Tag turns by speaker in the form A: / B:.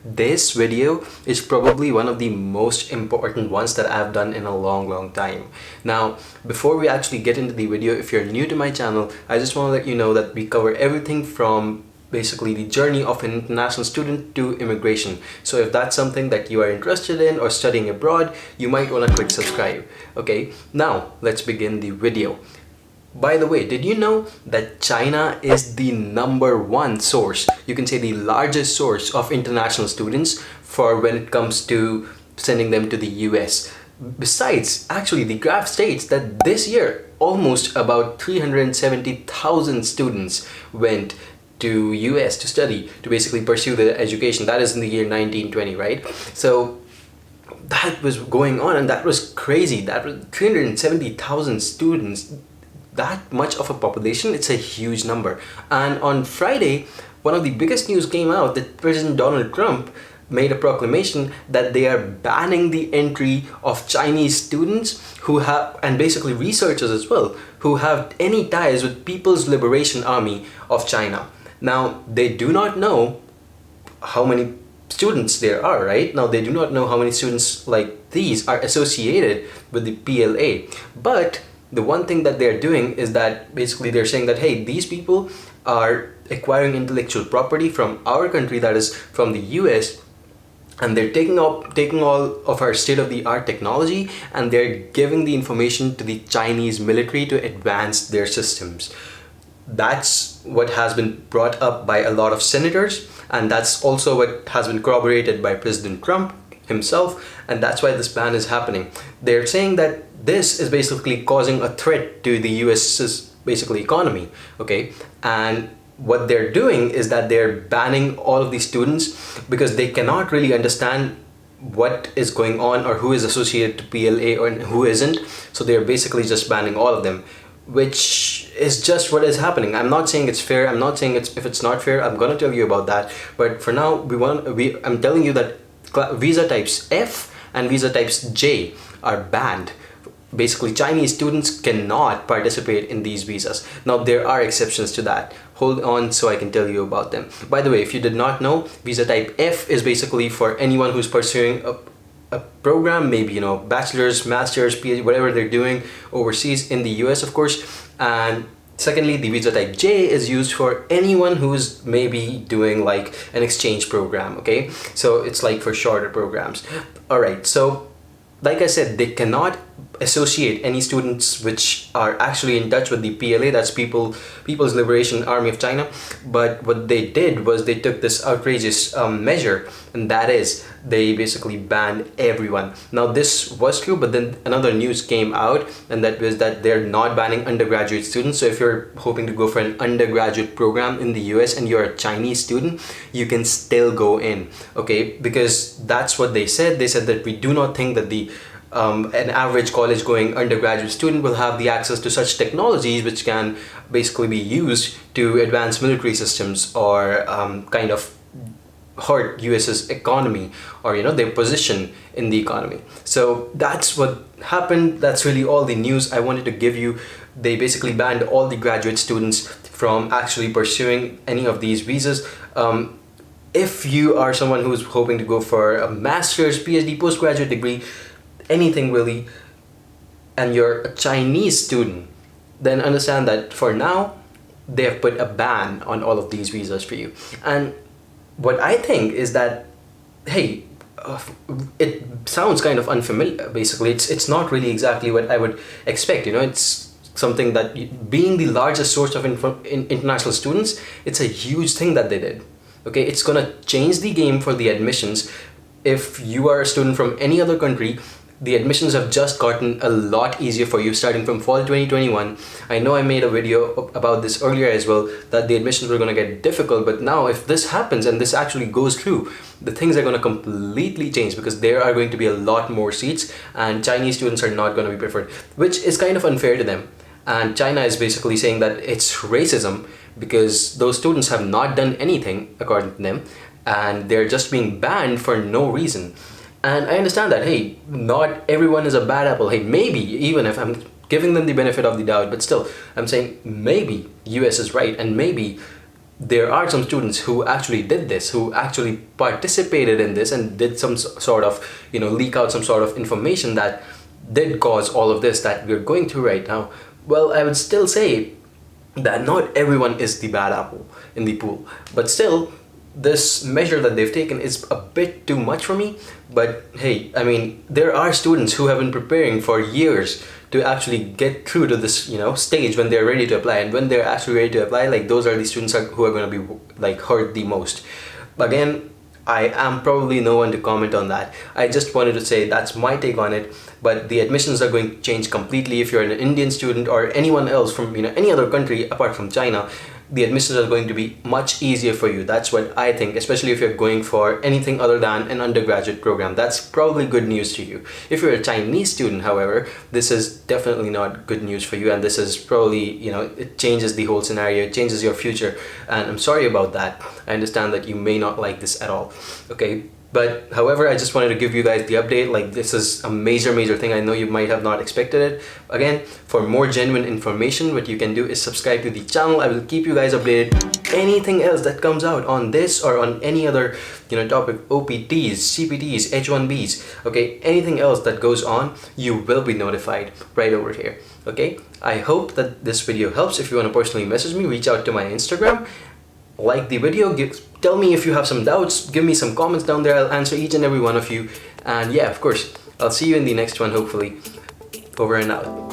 A: this video is probably one of the most important ones that I've done in a long time. Now, before we actually get into the video, if you're new to my channel, I just want to let you know that we cover everything from basically the journey of an international student to immigration. So if that's something that you are interested in or studying abroad, you might want to click subscribe. Okay, now let's begin the video. By the way, did you know that China is the #1 source, you can say the largest source of international students for when it comes to sending them to the US? Besides, actually the graph states that this year almost about 370,000 students went to US to study, to basically pursue their education. That is in the year 1920, right? So that was going on, and that was crazy. That was 370,000 students. That much of a population, it's a huge number. And on Friday, one of the biggest news came out that President Donald Trump made a proclamation that they are banning the entry of Chinese students who have, and basically researchers as well, who have any ties with People's Liberation Army of China. Now, they do not know how many students there are, right? Now, they do not know how many students like these are associated with the PLA. But the one thing that they're doing is that basically they're saying that, hey, these people are acquiring intellectual property from our country, that is from the US, and they're taking all of our state-of-the-art technology, and they're giving the information to the Chinese military to advance their systems. That's what has been brought up by a lot of senators, and that's also what has been corroborated by President Trump himself, and that's why this ban is happening. They're saying that this is basically causing a threat to the US's basically economy, okay? And what they're doing is that they're banning all of these students because they cannot really understand what is going on or who is associated to PLA or who isn't. So they're basically just banning all of them, which is just what is happening. I'm not saying it's fair. I'm not saying if it's not fair, I'm gonna tell you about that. But for now, I'm telling you that visa types F and visa types J are banned. Basically, Chinese students cannot participate in these visas. Now, there are exceptions to that. Hold on so I can tell you about them. By the way, if you did not know, visa type F is basically for anyone who's pursuing a program, maybe, you know, bachelor's, master's, PhD, whatever they're doing overseas in the US, of course. And secondly, the visa type J is used for anyone who's maybe doing like an exchange program, okay? So it's like for shorter programs. All right, so like I said, they cannot associate any students which are actually in touch with the PLA, that's People's Liberation Army of China. But what they did was they took this outrageous measure, and that is they basically banned everyone. Now, this was true, but then another news came out, and that was that they're not banning undergraduate students. So if you're hoping to go for an undergraduate program in the US and you're a Chinese student, you can still go in, okay? Because that's what they said. They said that we do not think that an average college going undergraduate student will have the access to such technologies which can basically be used to advance military systems or kind of hurt US's economy or, you know, their position in the economy. So that's what happened. That's really all the news I wanted to give you. They basically banned all the graduate students from actually pursuing any of these visas. If you are someone who's hoping to go for a master's, PhD, postgraduate degree, anything really, and you're a Chinese student, then understand that for now they have put a ban on all of these visas for you. And what I think is that, hey, it sounds kind of unfamiliar. Basically, it's not really exactly what I would expect. You know, it's something that, being the largest source of international students, it's a huge thing that they did. Okay, it's gonna change the game for the admissions. If you are a student from any other country, the admissions have just gotten a lot easier for you starting from fall 2021. I know I made a video about this earlier as well, that the admissions were going to get difficult, but now if this happens and this actually goes through, the things are going to completely change because there are going to be a lot more seats and Chinese students are not going to be preferred, which is kind of unfair to them. And China is basically saying that it's racism because those students have not done anything according to them and they're just being banned for no reason. And I understand that, hey, not everyone is a bad apple. Hey, maybe, even if I'm giving them the benefit of the doubt, but still, I'm saying maybe US is right and maybe there are some students who actually did this, who actually participated in this and did some sort of, leak out some sort of information that did cause all of this that we're going through right now. Well, I would still say that not everyone is the bad apple in the pool, but still, this measure that they've taken is a bit too much for me. But hey, I mean, there are students who have been preparing for years to actually get through to this, stage when they're ready to apply. And when they're actually ready to apply, like, those are the students who are going to be like hurt the most. Again, I am probably no one to comment on that. I just wanted to say that's my take on it. But the admissions are going to change completely if you're an Indian student or anyone else from any other country apart from China. The admissions are going to be much easier for you. That's what I think, especially if you're going for anything other than an undergraduate program. That's probably good news to you. If you're a Chinese student, however, this is definitely not good news for you, and this is probably, it changes the whole scenario, it changes your future, and I'm sorry about that. I understand that you may not like this at all, okay? But however, I just wanted to give you guys the update. Like, this is a major thing. I know you might have not expected it. Again, for more genuine information, what you can do is subscribe to the channel. I will keep you guys updated. Anything else that comes out on this or on any other topic, OPTs, CPTs, H1Bs, okay, anything else that goes on, you will be notified right over here. Okay, I hope that this video helps. If you want to personally message me, reach out to my Instagram. Like the video, tell me if you have some doubts, give me some comments down there. I'll answer each and every one of you. And yeah, of course, I'll see you in the next one, hopefully. Over and out.